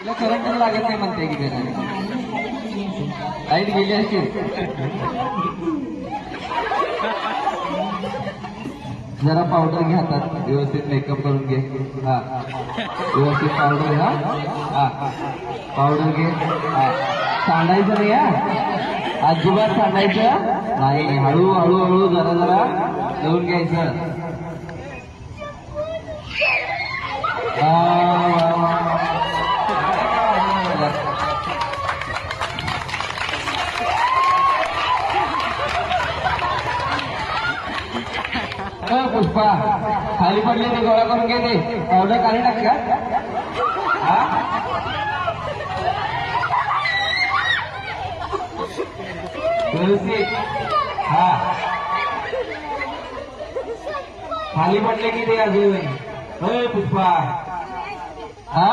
तिला करंट लागत नाही म्हणते की त्याला लाईट गेली असेल. जरा पावडर घ्या हातात, व्यवस्थित मेकअप करून घे. हा व्यवस्थित पावडर घ्या. हा पावडर घे. हा सांडायचं नाही, हा अजिबात सांडायचं नाही. हळू हळू हळू जरा जरा लावून घ्यायचं. पुष्पा खाली पडले ते गोळा करून घे. ते पावडर खाली टाक का. हा व्यवस्थित. हा खाली पडले की ते अजून पुष्पा. हा